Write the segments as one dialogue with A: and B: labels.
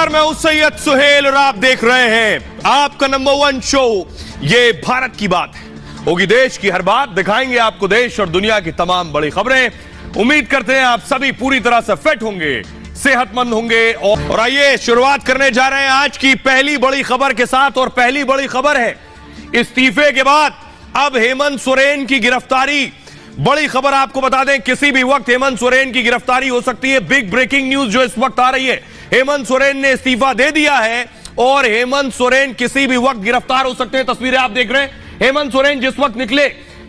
A: नमस्कार, मैं हूं सैयद सुहेल और आप देख रहे हैं आपका नंबर 1 शो ये भारत की बात है। होगी देश की हर बात, दिखाएंगे आपको देश और दुनिया की तमाम बड़ी खबरें। उम्मीद करते हैं आप सभी पूरी तरह से फिट होंगे, सेहतमंद होंगे। और आइए शुरुआत करने जा रहे हैं आज की पहली बड़ी खबर के साथ। और पहली बड़ी खबर है इस्तीफे के बाद अब हेमंत सोरेन की गिरफ्तारी। बड़ी खबर आपको बता दें, किसी भी वक्त हेमंत सोरेन की गिरफ्तारी हो सकती है। बिग ब्रेकिंग न्यूज जो इस वक्त आ रही है, हेमंत सोरेन ने इस्तीफा दे दिया है और हेमंत सोरेन किसी भी वक्त गिरफ्तार हो सकते हैं। तस्वीरें आप देख रहे हैं, हेमंत सोरेन जिस वक्त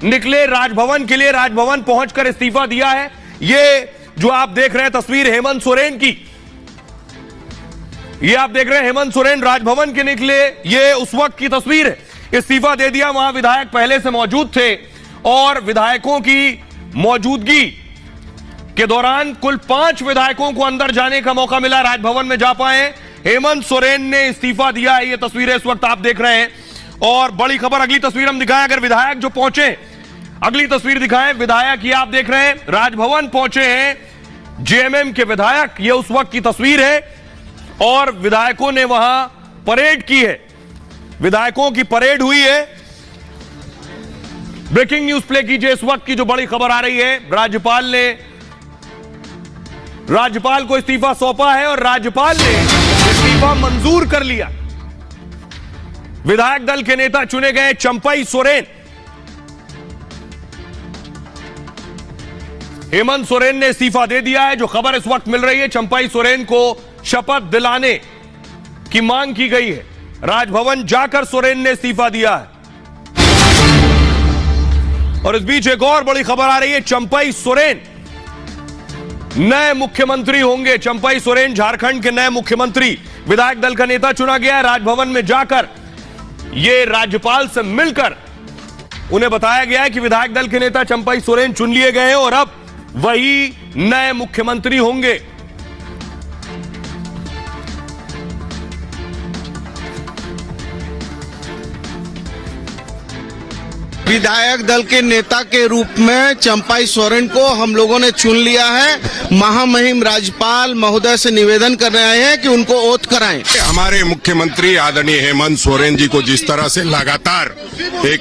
A: निकले राजभवन के लिए, राजभवन पहुंचकर इस्तीफा दिया है। ये जो आप देख रहे हैं तस्वीर हेमंत सोरेन की, ये आप देख रहे हैं हेमंत सोरेन राजभवन के निकले, ये उस वक्त की तस्वीर है। इस्तीफा दे दिया, वहां विधायक पहले से मौजूद थे और विधायकों की मौजूदगी के दौरान कुल 5 विधायकों को अंदर जाने का मौका मिला, राजभवन में जा पाए। हेमंत सोरेन ने इस्तीफा दिया है, ये तस्वीरें इस वक्त आप देख रहे हैं। और बड़ी खबर, अगली तस्वीर हम दिखाएं, अगर विधायक जो पहुंचे, अगली तस्वीर दिखाएं। विधायक ये आप देख रहे हैं राजभवन पहुंचे हैं जेएमएम के विधायक, ये उस वक्त की तस्वीर है। और विधायकों ने वहां परेड की है, विधायकों की परेड हुई है। ब्रेकिंग न्यूज प्ले कीजिए, इस वक्त की जो बड़ी खबर आ रही है। राज्यपाल को इस्तीफा सौंपा है और राज्यपाल ने इस्तीफा मंजूर कर लिया। विधायक दल के नेता चुने गए चंपई सोरेन। हेमंत सोरेन ने इस्तीफा दे दिया है। जो खबर इस वक्त मिल रही है, चंपई सोरेन को शपथ दिलाने की मांग की गई है। राजभवन जाकर सोरेन ने इस्तीफा दिया है। और इस बीच एक और बड़ी खबर आ रही है, चंपई सोरेन नए मुख्यमंत्री होंगे। चंपई सोरेन झारखंड के नए मुख्यमंत्री, विधायक दल का नेता चुना गया है। राजभवन में जाकर ये राज्यपाल से मिलकर उन्हें बताया गया है कि विधायक दल के नेता चंपई सोरेन चुन लिए गए हैं और अब वही नए मुख्यमंत्री होंगे।
B: विधायक दल के नेता के रूप में चंपई सोरेन को हम लोगों ने चुन लिया है। महामहिम राज्यपाल महोदय से निवेदन कर रहे हैं कि उनको ओथ कराएं।
C: हमारे मुख्यमंत्री आदरणीय हेमंत सोरेन जी को जिस तरह से लगातार एक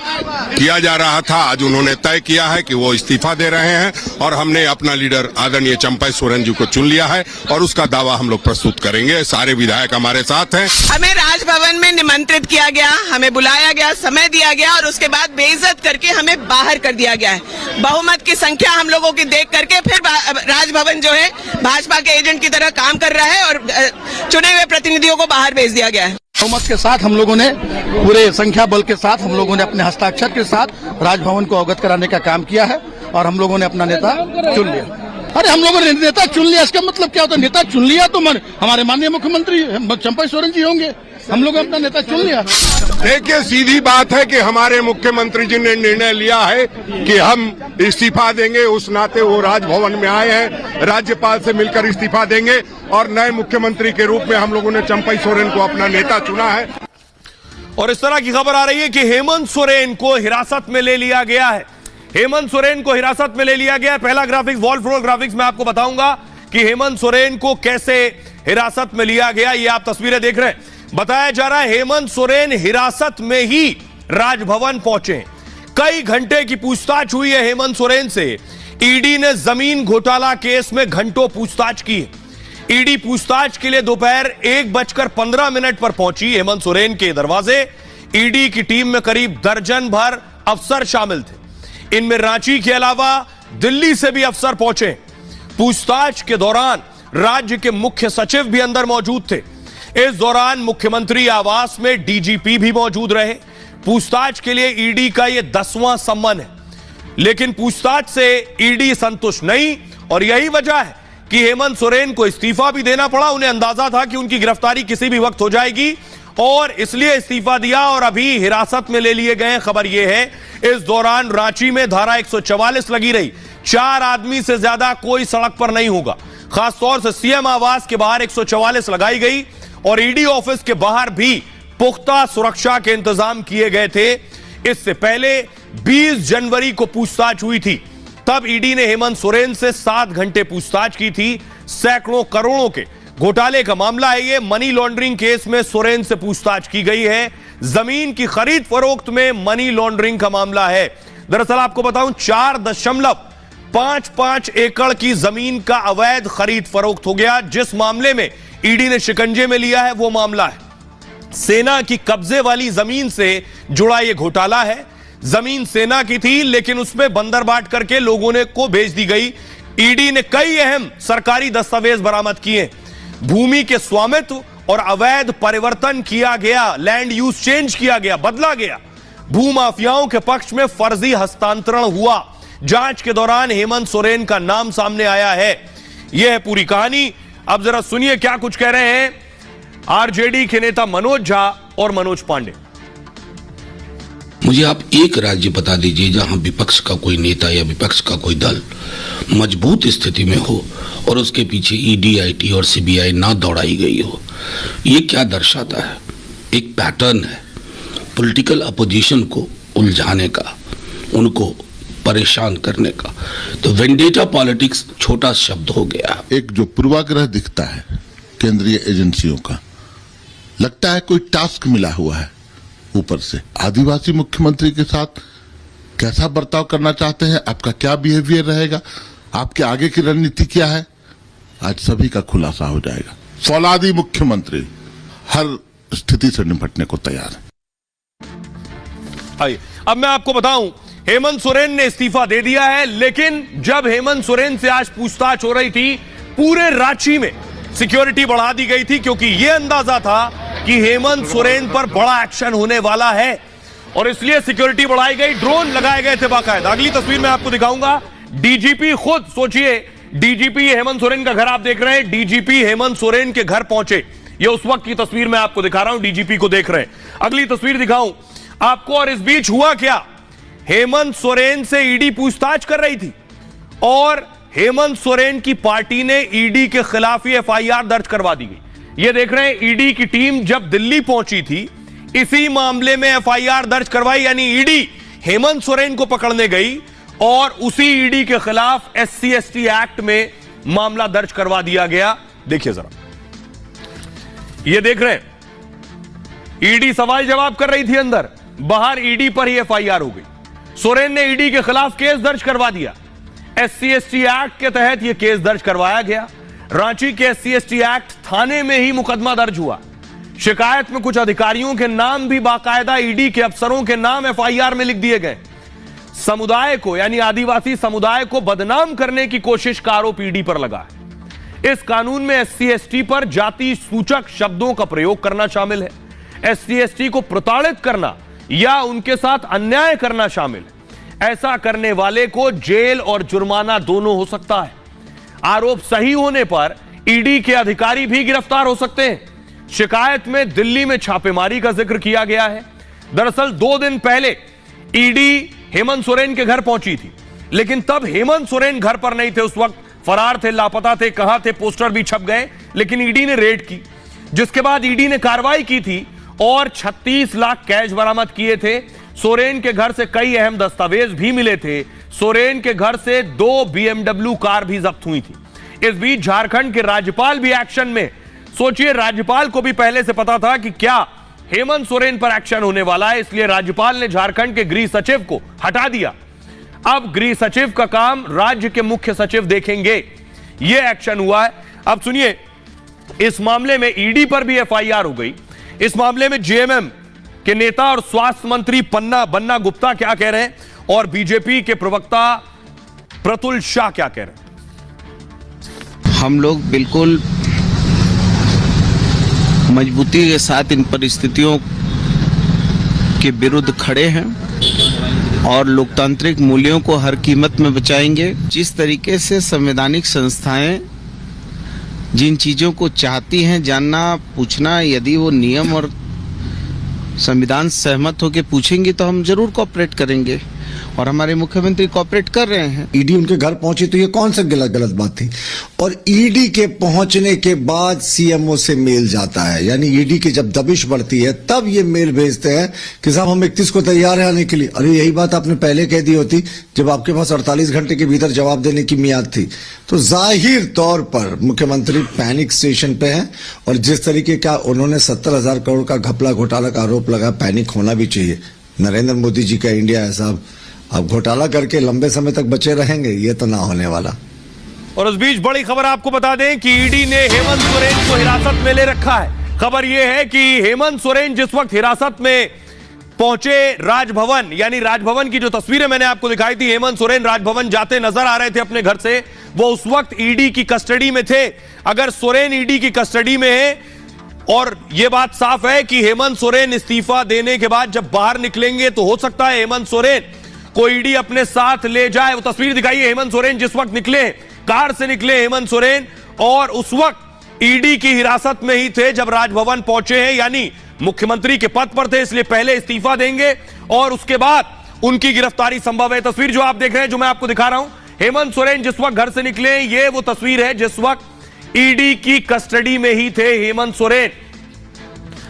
C: किया जा रहा था, आज उन्होंने तय किया है कि वो इस्तीफा दे रहे हैं और हमने अपना लीडर आदरणीय चंपई सोरेन जी को चुन लिया है और उसका दावा हम लोग प्रस्तुत करेंगे। सारे विधायक हमारे साथ हैं।
D: हमें राजभवन में निमंत्रित किया गया, हमें बुलाया गया, समय दिया गया और उसके बाद बेइज्जत करके हमें बाहर कर दिया गया है। बहुमत की संख्या हम लोगों की देख करके फिर राजभवन जो है भाजपा के एजेंट की तरह काम कर रहा है और चुने हुए प्रतिनिधियों को बाहर भेज दिया गया है।
E: बहुमत के साथ हम लोगों ने, पूरे संख्या बल के साथ हम लोगों ने अपने हस्ताक्षर के साथ राजभवन को अवगत कराने का काम किया है और हम लोगों ने अपना नेता चुन लिया। अरे हम लोगों ने नेता चुन लिया, इसका मतलब क्या होता है? नेता चुन लिया तो हमारे माननीय मुख्यमंत्री चंपई सोरेन जी होंगे। हम लोग अपना नेता चुन लिया।
C: देखिए, सीधी बात है कि हमारे मुख्यमंत्री जी ने निर्णय लिया है कि हम इस्तीफा देंगे। उस नाते वो राजभवन में आए हैं, राज्यपाल से मिलकर इस्तीफा देंगे और नए मुख्यमंत्री के रूप में हम लोगों ने चंपई सोरेन को अपना नेता चुना है।
A: और इस तरह की खबर आ रही है कि हेमंत सोरेन को हिरासत में ले लिया गया है। हेमंत सोरेन को हिरासत में ले लिया गया है। पहला ग्राफिक्स, वॉल फ्लोर ग्राफिक्स में आपको बताऊंगा कि हेमंत सोरेन को कैसे हिरासत में लिया गया। ये आप तस्वीरें देख रहे हैं। बताया जा रहा है हेमंत सोरेन हिरासत में ही राजभवन पहुंचे। कई घंटे की पूछताछ हुई है हेमंत सोरेन से। ईडी ने जमीन घोटाला केस में घंटों पूछताछ की है। ईडी पूछताछ के लिए दोपहर 1:15 पर पहुंची हेमंत सोरेन के दरवाजे। ईडी की टीम में करीब दर्जन भर अफसर शामिल थे। इनमें रांची के अलावा दिल्ली से भी अफसर पहुंचे। पूछताछ के दौरान राज्य के मुख्य सचिव भी अंदर मौजूद थे। इस दौरान मुख्यमंत्री आवास में डीजीपी भी मौजूद रहे। पूछताछ के लिए ईडी का यह 10वां सम्मन है, लेकिन पूछताछ से ईडी संतुष्ट नहीं और यही वजह है कि हेमंत सोरेन को इस्तीफा भी देना पड़ा। उन्हें अंदाजा था कि उनकी गिरफ्तारी किसी भी वक्त हो जाएगी और इसलिए इस्तीफा दिया और अभी हिरासत में ले लिए गए। खबर यह है, इस दौरान रांची में धारा 144 लगी रही। 4 आदमी से ज्यादा कोई सड़क पर नहीं होगा। खासतौर से सीएम आवास के बाहर 144 लगाई गई और ईडी ऑफिस के बाहर भी पुख्ता सुरक्षा के इंतजाम किए गए थे। इससे पहले 20 जनवरी को पूछताछ हुई थी, तब ईडी ने हेमंत सोरेन से 7 घंटे पूछताछ की थी। सैकड़ों करोड़ों के घोटाले का मामला है ये। मनी लॉन्ड्रिंग केस में सोरेन से पूछताछ की गई है। जमीन की खरीद फरोख्त में मनी लॉन्ड्रिंग का मामला है। दरअसल आपको बताऊं 4.55 एकड़ की जमीन का अवैध खरीद फरोख्त हो गया। जिस मामले में ईडी ने शिकंजे में लिया है वो मामला है सेना की कब्जे वाली जमीन से जुड़ा यह घोटाला है। जमीन सेना की थी लेकिन उसमें बंदरबाट करके लोगों ने को भेज दी गई। ईडी ने कई अहम सरकारी दस्तावेज बरामद किए। भूमि के स्वामित्व और अवैध परिवर्तन किया गया, लैंड यूज चेंज किया गया, बदला गया। भूमाफियाओं के पक्ष में फर्जी हस्तांतरण हुआ। जांच के दौरान हेमंत सोरेन का नाम सामने आया है। यह है पूरी कहानी। अब जरा सुनिए क्या कुछ कह रहे हैं आरजेडी के नेता मनोज झा और मनोज पांडे।
F: मुझे आप एक राज्य बता दीजिए जहां विपक्ष का कोई नेता या विपक्ष का कोई दल मजबूत स्थिति में हो और उसके पीछे ईडी, आईटी और सीबीआई ना दौड़ाई गई हो। ये क्या दर्शाता है? एक पैटर्न है पॉलिटिकल अपोजिशन को उलझाने का, उनको परेशान करने का। तो वेंडेटा पॉलिटिक्स छोटा शब्द हो गया।
G: एक जो पूर्वाग्रह दिखता है केंद्रीय एजेंसियों का, लगता है कोई टास्क मिला हुआ है ऊपर से। आदिवासी मुख्यमंत्री के साथ कैसा बर्ताव करना चाहते हैं, आपका क्या बिहेवियर रहेगा, आपके आगे की रणनीति क्या है, आज सभी का खुलासा हो जाएगा। फौलादी मुख्यमंत्री हर स्थिति से निपटने को तैयार है।
A: आइए अब मैं आपको बताऊं, हेमंत सोरेन ने इस्तीफा दे दिया है। लेकिन जब हेमंत सोरेन से आज पूछताछ हो रही थी, पूरे रांची में सिक्योरिटी बढ़ा दी गई थी क्योंकि यह अंदाजा था कि हेमंत सोरेन पर बड़ा एक्शन होने वाला है और इसलिए सिक्योरिटी बढ़ाई गई, ड्रोन लगाए गए थे बाकायदा। अगली तस्वीर में आपको दिखाऊंगा। डीजीपी खुद, सोचिए, डीजीपी हेमंत सोरेन का घर आप देख रहे हैं। डीजीपी हेमंत सोरेन के घर पहुंचे। यह उस वक्त की तस्वीर मैं आपको दिखा रहा हूं, डीजीपी को देख रहे हैं। अगली तस्वीर दिखाऊं आपको। और इस बीच हुआ क्या, हेमंत सोरेन से ईडी पूछताछ कर रही थी और हेमंत सोरेन की पार्टी ने ईडी के खिलाफ ही एफआईआर दर्ज करवा दी गई। यह देख रहे हैं ईडी की टीम जब दिल्ली पहुंची थी, इसी मामले में एफआईआर दर्ज करवाई। यानी ईडी हेमंत सोरेन को पकड़ने गई और उसी ईडी के खिलाफ SC/ST एक्ट में मामला दर्ज करवा दिया गया। देखिए जरा, यह देख रहे हैं ईडी सवाल जवाब कर रही थी अंदर, बाहर ईडी पर ही एफआईआर हो गई। सोरेन ने ईडी के खिलाफ केस दर्ज करवा दिया। SC/ST एक्ट के तहत यह केस दर्ज करवाया गया। रांची के SC/ST एक्ट थाने में ही मुकदमा दर्ज हुआ। शिकायत में कुछ अधिकारियों के नाम भी बाकायदा ईडी के अफसरों के नाम एफआईआर में लिख दिए गए। समुदाय को, यानी आदिवासी समुदाय को बदनाम करने की कोशिश का आरोप ईडी पर लगा है। इस कानून में SC/ST पर जाति सूचक शब्दों का प्रयोग करना शामिल है। SC/ST को प्रताड़ित करना या उनके साथ अन्याय करना शामिल है। ऐसा करने वाले को जेल और जुर्माना दोनों हो सकता है। आरोप सही होने पर ईडी के अधिकारी भी गिरफ्तार हो सकते हैं। शिकायत में दिल्ली में छापेमारी का जिक्र किया गया है। दरअसल 2 दिन पहले ईडी हेमंत सोरेन के घर पहुंची थी, लेकिन तब हेमंत सोरेन घर पर नहीं थे। उस वक्त फरार थे, लापता थे, कहां थे, पोस्टर भी छप गए। लेकिन ईडी ने रेड की, जिसके बाद ईडी ने कार्रवाई की थी और 36 लाख कैश बरामद किए थे। सोरेन के घर से कई अहम दस्तावेज भी मिले थे। सोरेन के घर से 2 BMW कार भी जब्त हुई थी। इस बीच झारखंड के राज्यपाल भी एक्शन में। सोचिए, राज्यपाल को भी पहले से पता था कि क्या हेमंत सोरेन पर एक्शन होने वाला है, इसलिए राज्यपाल ने झारखंड के गृह सचिव को हटा दिया। अब गृह सचिव का काम राज्य के मुख्य सचिव देखेंगे। यह एक्शन हुआ है। अब सुनिए, इस मामले में ईडी पर भी एफआईआर हो गई। इस मामले में जेएमएम के नेता और स्वास्थ्य मंत्री बन्ना गुप्ता क्या कह रहे हैं और बीजेपी के प्रवक्ता प्रतुल शाह क्या कह रहे हैं।
B: हम लोग बिल्कुल मजबूती के साथ इन परिस्थितियों के विरुद्ध खड़े हैं और लोकतांत्रिक मूल्यों को हर कीमत में बचाएंगे। जिस तरीके से संवैधानिक संस्थाएं जिन चीज़ों को चाहती हैं जानना, पूछना, यदि वो नियम और संविधान सहमत होकर पूछेंगे तो हम जरूर कोऑपरेट करेंगे। और हमारे मुख्यमंत्री कोऑपरेट कर रहे हैं।
H: ईडी उनके घर पहुंची तो ये कौन सा गलत बात थी? और ईडी के पहुंचने के बाद सीएमओ से मेल जाता है, यानी ईडी की जब दबिश बढ़ती है तब ये मेल भेजते हैं कि साहब हम 31 को तैयार है आने के लिए। अरे यही बात आपने पहले कह दी होती जब आपके पास 48 घंटे के भीतर जवाब देने की मियाद थी। तो जाहिर तौर पर मुख्यमंत्री पैनिक स्टेशन पे हैं और जिस तरीके का उन्होंने 70,000 करोड़ का घपला घोटाला का आरोप लगा, पैनिक होना भी चाहिए। नरेंद्र मोदी जी का इंडिया है साहब, अब घोटाला करके लंबे समय तक बचे रहेंगे, ये तो ना होने वाला।
A: और उस बीच बड़ी खबर आपको बता दें कि ईडी ने हेमंत सोरेन को हिरासत में ले रखा है। खबर यह है कि हेमंत सोरेन जिस वक्त हिरासत में पहुंचे राजभवन, यानी राजभवन की जो तस्वीरें मैंने आपको दिखाई थी, हेमंत सोरेन राजभवन जाते नजर आ रहे थे अपने घर से, वो उस वक्त ईडी की कस्टडी में थे। अगर सोरेन ईडी की कस्टडी में है और यह बात साफ है कि हेमंत सोरेन इस्तीफा देने के बाद जब बाहर निकलेंगे तो हो सकता है हेमंत सोरेन को ईडी अपने साथ ले जाए। वो तस्वीर दिखाइए, हेमंत सोरेन जिस वक्त निकले, कार से निकले हेमंत सोरेन, और उस वक्त ईडी की हिरासत में ही थे जब राजभवन पहुंचे हैं, यानी मुख्यमंत्री के पद पर थे, इसलिए पहले इस्तीफा देंगे और उसके बाद उनकी गिरफ्तारी संभव है। तस्वीर जो आप देख रहे हैं, जो मैं आपको दिखा रहा हूं, हेमंत सोरेन जिस वक्त घर से निकले, ये वो तस्वीर है जिस वक्त ईडी की कस्टडी में ही थे हेमंत सोरेन।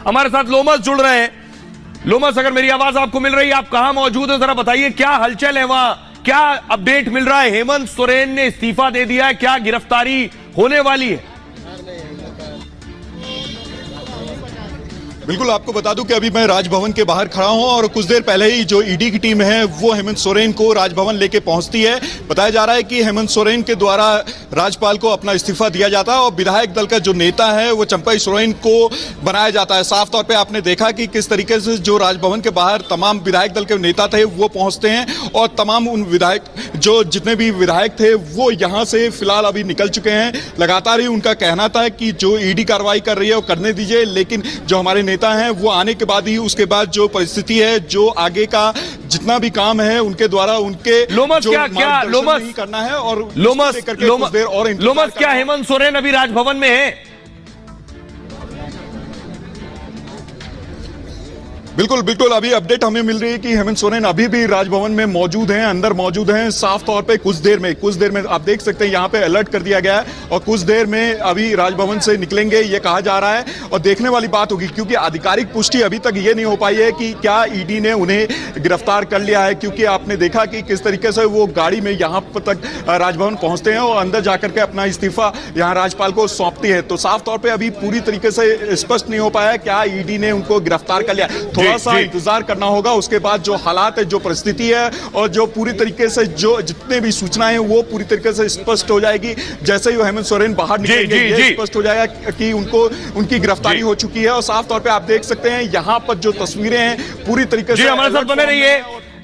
A: हमारे साथ लोमस जुड़ रहे हैं। लोमस, अगर मेरी आवाज आपको मिल रही है, आप कहां मौजूद है, जरा बताइए क्या हलचल है वहां, क्या अपडेट मिल रहा है? हेमंत सोरेन ने इस्तीफा दे दिया है, क्या गिरफ्तारी होने वाली है?
I: बिल्कुल, आपको बता दूं कि अभी मैं राजभवन के बाहर खड़ा हूं और कुछ देर पहले ही जो ईडी की टीम है वो हेमंत सोरेन को राजभवन लेके पहुंचती है। बताया जा रहा है कि हेमंत सोरेन के द्वारा राज्यपाल को अपना इस्तीफा दिया जाता है और विधायक दल का जो नेता है वो चंपई सोरेन को बनाया जाता है। साफ तौर पे आपने देखा कि किस तरीके से जो राजभवन के बाहर तमाम विधायक दल के नेता थे वो पहुंचते हैं और तमाम उन विधायक जो जितने भी विधायक थे वो यहाँ से फिलहाल अभी निकल चुके हैं। लगातार ही उनका कहना था कि जो ईडी कार्रवाई कर रही है वो करने दीजिए, लेकिन जो हमारे नेता हैं वो आने के बाद ही उसके बाद जो परिस्थिति है, जो आगे का जितना भी काम है उनके द्वारा उनके
A: लोमस
I: जो
A: क्या लोमस
I: नहीं करना है और
A: लोमस क्या हेमंत सोरेन अभी राजभवन में है?
I: बिल्कुल बिल्कुल, अभी अपडेट हमें मिल रही है कि हेमंत सोरेन अभी भी राजभवन में मौजूद हैं, अंदर मौजूद हैं। साफ तौर पे कुछ देर में आप देख सकते हैं यहाँ पे अलर्ट कर दिया गया है और कुछ देर में अभी राजभवन से निकलेंगे ये कहा जा रहा है। और देखने वाली बात होगी, क्योंकि आधिकारिक पुष्टि अभी तक ये नहीं हो पाई है कि क्या ईडी ने उन्हें गिरफ्तार कर लिया है, क्योंकि आपने देखा कि किस तरीके से वो गाड़ी में यहाँ तक राजभवन पहुंचते हैं और अंदर जाकर के अपना इस्तीफा यहाँ राज्यपाल को सौंपती है। तो साफ तौर पर अभी पूरी तरीके से स्पष्ट नहीं हो पाया क्या ईडी ने उनको गिरफ्तार कर लिया। थोड़ा सा इंतजार करना होगा, उसके बाद जो हालात है, जो परिस्थिति है और जो पूरी तरीके से जो जितने भी सूचनाएं हैं वो पूरी तरीके से स्पष्ट हो जाएगी। जैसे ही हेमंत सोरेन बाहर निकलेंगे ये स्पष्ट हो जाएगा कि उनकी गिरफ्तारी हो चुकी है। और साफ तौर पे आप देख सकते हैं यहाँ पर जो तस्वीरें हैं पूरी तरीके से
A: हमारे साथ बने रहिए।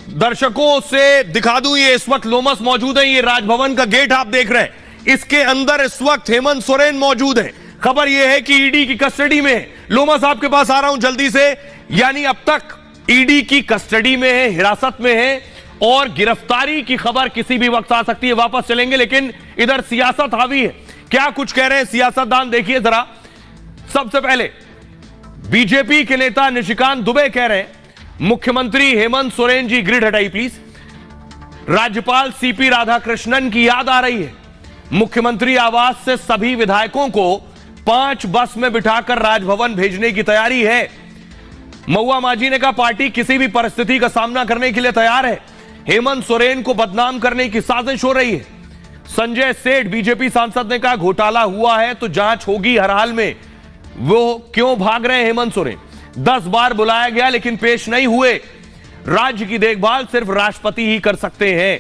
A: दर्शकों से दिखा दूं, ये इस वक्त लोमस मौजूद है, ये राजभवन का गेट आप देख रहे हैं, इसके अंदर इस वक्त हेमंत सोरेन मौजूद है। खबर यह है कि ईडी की कस्टडी में है। लोमस, आपके पास आ रहा हूं जल्दी से, यानी अब तक ईडी की कस्टडी में है, हिरासत में है और गिरफ्तारी की खबर किसी भी वक्त आ सकती है। वापस चलेंगे, लेकिन इधर सियासत हावी है। क्या कुछ कह रहे हैं सियासतदान, देखिए जरा। सबसे पहले बीजेपी के नेता निशिकांत दुबे कह रहे हैं, मुख्यमंत्री हेमंत सोरेन जी, ग्रिड हटाई प्लीज, राज्यपाल सीपी राधाकृष्णन की याद आ रही है। मुख्यमंत्री आवास से सभी विधायकों को 5 बस में बिठाकर राजभवन भेजने की तैयारी है। महुआ माझी ने कहा पार्टी किसी भी परिस्थिति का सामना करने के लिए तैयार है। हेमंत सोरेन को बदनाम करने की साजिश हो रही है। संजय सेठ बीजेपी सांसद ने कहा घोटाला हुआ है तो जांच होगी हर हाल में। वो क्यों भाग रहे हैं हेमंत सोरेन? 10 बार बुलाया गया लेकिन पेश नहीं हुए। राज्य की देखभाल सिर्फ राष्ट्रपति ही कर सकते हैं।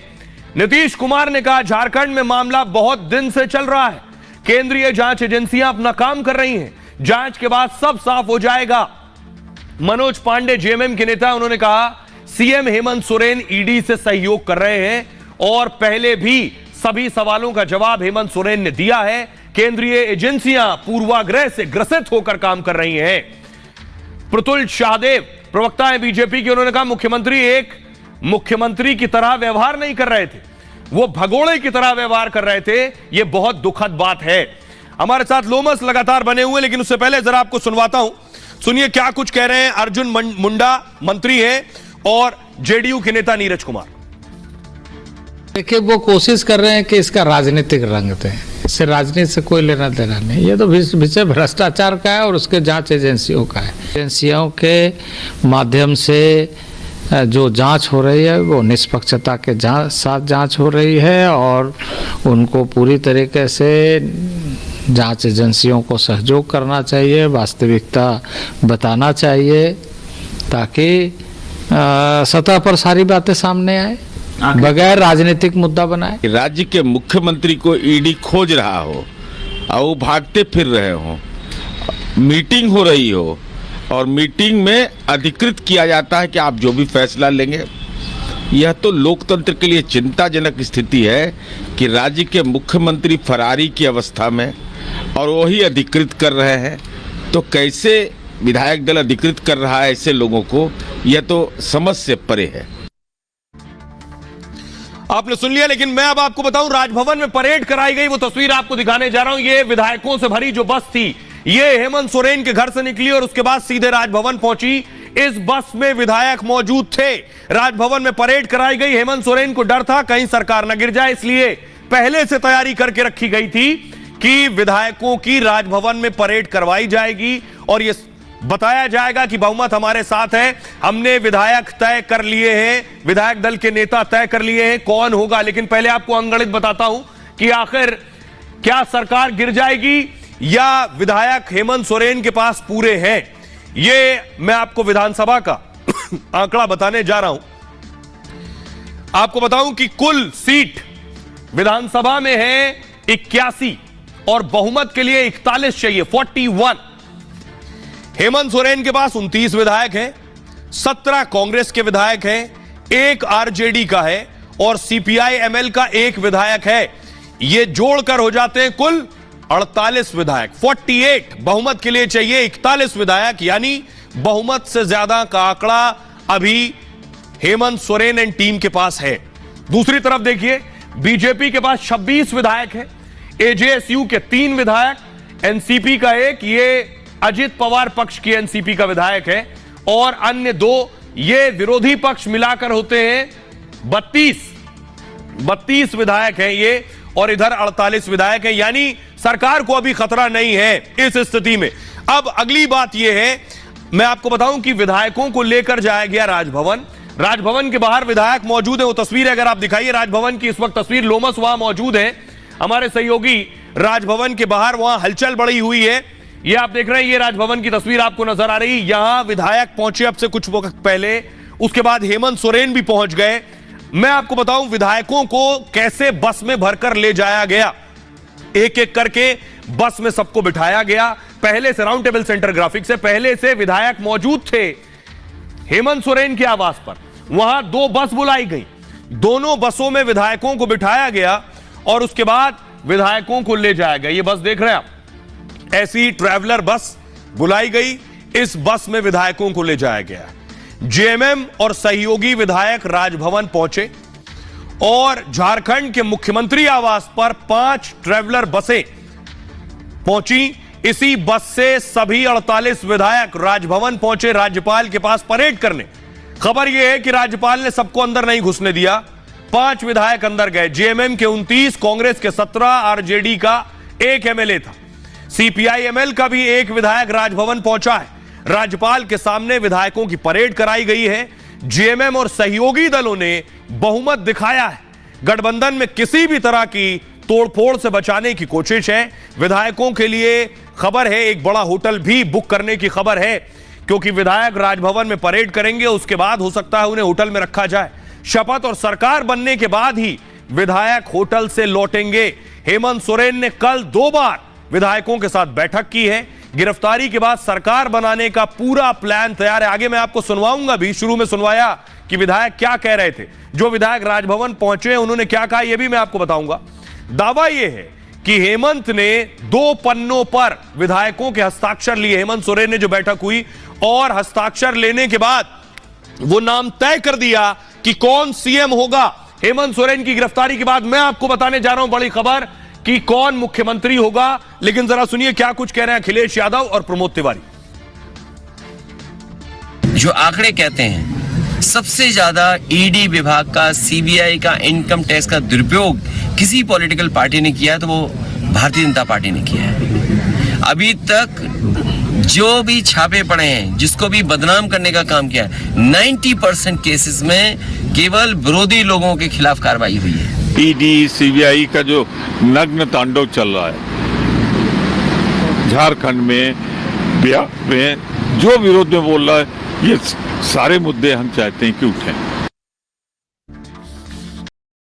A: नीतीश कुमार ने कहा झारखंड में मामला बहुत दिन से चल रहा है, केंद्रीय जांच एजेंसियां अपना काम कर रही हैं, जांच के बाद सब साफ हो जाएगा। मनोज पांडे जेएमएम के नेता, उन्होंने कहा सीएम हेमंत सोरेन ईडी से सहयोग कर रहे हैं और पहले भी सभी सवालों का जवाब हेमंत सोरेन ने दिया है। केंद्रीय एजेंसियां पूर्वाग्रह से ग्रसित होकर काम कर रही हैं। प्रतुल शाहदेव प्रवक्ता है बीजेपी के, उन्होंने कहा मुख्यमंत्री एक मुख्यमंत्री की तरह व्यवहार नहीं कर रहे थे, वो भगोड़े की तरह व्यवहार कर रहे थे। यह बहुत दुखद बात है। हमारे साथ लोमस लगातार बने हुए, लेकिन उससे पहले जरा आपको सुनवाता हूं, सुनिए क्या कुछ कह रहे हैं अर्जुन मुंडा, मंत्री हैं, और जेडीयू के नेता नीरज कुमार।
J: देखिए वो कोशिश कर रहे हैं कि इसका राजनीतिक रंग दें, इससे राजनीति से कोई लेना देना नहीं। ये तो विषय भ्रष्टाचार का है और उसके जांच एजेंसियों का है। एजेंसियों के माध्यम से जो जांच हो रही है वो निष्पक्षता के साथ जांच हो रही है और उनको पूरी तरीके से जांच एजेंसियों को सहयोग करना चाहिए, वास्तविकता बताना चाहिए ताकि सतह पर सारी बातें सामने आए, बगैर राजनीतिक मुद्दा बनाए।
K: राज्य के मुख्यमंत्री को ईडी खोज रहा हो और वो भागते फिर रहे हो, मीटिंग हो रही हो और मीटिंग में अधिकृत किया जाता है कि आप जो भी फैसला लेंगे। यह तो लोकतंत्र के लिए चिंताजनक स्थिति है कि राज्य के मुख्यमंत्री फरारी की अवस्था में और वही अधिकृत कर रहे हैं। तो कैसे विधायक दल अधिकृत कर रहा है ऐसे लोगों को, यह तो समझ से परे है।
A: आपने सुन लिया, लेकिन मैं अब आपको बताऊं, राजभवन में परेड कराई गई वो तस्वीर आपको दिखाने जा रहा हूं। ये विधायकों से भरी जो बस थी, ये हेमंत सोरेन के घर से निकली और उसके बाद सीधे राजभवन पहुंची। इस बस में विधायक मौजूद थे। राजभवन में परेड कराई गई। हेमंत सोरेन को डर था कहीं सरकार न गिर जाए, इसलिए पहले से तैयारी करके रखी गई थी कि विधायकों की राजभवन में परेड करवाई जाएगी और यह बताया जाएगा कि बहुमत हमारे साथ है, हमने विधायक तय कर लिए हैं, विधायक दल के नेता तय कर लिए हैं कौन होगा। लेकिन पहले आपको अंगणित बताता हूं कि आखिर क्या सरकार गिर जाएगी या विधायक हेमंत सोरेन के पास पूरे हैं। ये मैं आपको विधानसभा का आंकड़ा बताने जा रहा हूं। आपको बताऊं कि कुल सीट विधानसभा में है 81 और बहुमत के लिए 41 चाहिए, 41। हेमंत सोरेन के पास 29 विधायक हैं, 17 कांग्रेस के विधायक हैं, 1 आरजेडी का है और सीपीआई एमएल का 1 विधायक है। ये जोड़कर हो जाते हैं कुल 48 विधायक। 48 बहुमत के लिए चाहिए 41 विधायक, यानी बहुमत से ज्यादा का आंकड़ा अभी हेमंत सोरेन एंड टीम के पास है। दूसरी तरफ देखिए, बीजेपी के पास 26 विधायक है, एजेएसयू के 3 विधायक, एनसीपी का 1, ये अजित पवार पक्ष की एनसीपी का विधायक है और अन्य 2 ये विरोधी पक्ष मिलाकर होते हैं 32 विधायक हैं ये, और इधर 48 विधायक हैं, यानी सरकार को अभी खतरा नहीं है इस स्थिति में। अब अगली बात यह है, मैं आपको बताऊं कि विधायकों को लेकर जाया गया राजभवन। राजभवन के बाहर विधायक मौजूद है, वो तस्वीर अगर आप दिखाइए राजभवन की, इस वक्त तस्वीर लोमस वहां मौजूद है, हमारे सहयोगी राजभवन के बाहर, वहां हलचल बढ़ी हुई है। ये आप देख रहे हैं, ये राजभवन की तस्वीर आपको नजर आ रही है। यहां विधायक पहुंचे अब से कुछ वक्त पहले, उसके बाद हेमंत सोरेन भी पहुंच गए। मैं आपको बताऊं विधायकों को कैसे बस में भरकर ले जाया गया। एक एक करके बस में सबको बिठाया गया। पहले से राउंड टेबल सेंटर ग्राफिक्स से पहले से विधायक मौजूद थे हेमंत सोरेन के आवास पर। वहां 2 बस बुलाई गई, दोनों बसों में विधायकों को बिठाया गया और उसके बाद विधायकों को ले जाया गया। ये बस देख रहे हैं आप, ऐसी ट्रैवलर बस बुलाई गई, इस बस में विधायकों को ले जाया गया। जेएमएम और सहयोगी विधायक राजभवन पहुंचे और झारखंड के मुख्यमंत्री आवास पर 5 ट्रैवलर बसें पहुंची। इसी बस से सभी 48 विधायक राजभवन पहुंचे राज्यपाल के पास परेड करने। खबर यह है कि राज्यपाल ने सबको अंदर नहीं घुसने दिया, 5 विधायक अंदर गए। जेएमएम के 29, कांग्रेस के 17, आरजेडी का 1 एमएलए था, सीपीआई एमएल का भी 1 विधायक राजभवन पहुंचा है। राज्यपाल के सामने विधायकों की परेड कराई गई है। जेएमएम और सहयोगी दलों ने बहुमत दिखाया है। गठबंधन में किसी भी तरह की तोड़फोड़ से बचाने की कोशिश है। विधायकों के लिए खबर है, एक बड़ा होटल भी बुक करने की खबर है, क्योंकि विधायक राजभवन में परेड करेंगे, उसके बाद हो सकता है उन्हें होटल में रखा जाए। शपथ और सरकार बनने के बाद ही विधायक होटल से लौटेंगे। हेमंत सोरेन ने कल 2 बार विधायकों के साथ बैठक की है। गिरफ्तारी के बाद सरकार बनाने का पूरा प्लान तैयार है। आगे मैं आपको सुनवाऊंगा भी, शुरू में सुनवाया कि विधायक क्या कह रहे थे। जो विधायक राजभवन पहुंचे उन्होंने क्या कहा यह भी मैं आपको बताऊंगा। दावा यह है कि हेमंत ने 2 पन्नों पर विधायकों के हस्ताक्षर लिए, हेमंत सोरेन ने जो बैठक हुई, और हस्ताक्षर लेने के बाद वो नाम तय कर दिया कि कौन सीएम होगा। हेमंत सोरेन की गिरफ्तारी के बाद मैं आपको बताने जा रहा हूं बड़ी खबर कि कौन मुख्यमंत्री होगा। लेकिन जरा सुनिए क्या कुछ कह रहे हैं अखिलेश यादव और प्रमोद तिवारी।
L: जो आंकड़े कहते हैं सबसे ज्यादा ईडी विभाग का, सीबीआई का, इनकम टैक्स का दुरुपयोग किसी पॉलिटिकल पार्टी ने किया है तो वो भारतीय जनता पार्टी ने किया है। अभी तक जो भी छापे पड़े हैं, जिसको भी बदनाम करने का काम किया है, 90% केसेस में केवल विरोधी लोगों के खिलाफ कार्रवाई हुई है।
K: ईडी सीबीआई का जो नग्न तांडव चल रहा है झारखंड में, बिहार में, जो विरोध में बोल रहा है, ये सारे मुद्दे हम चाहते हैं कि उठें।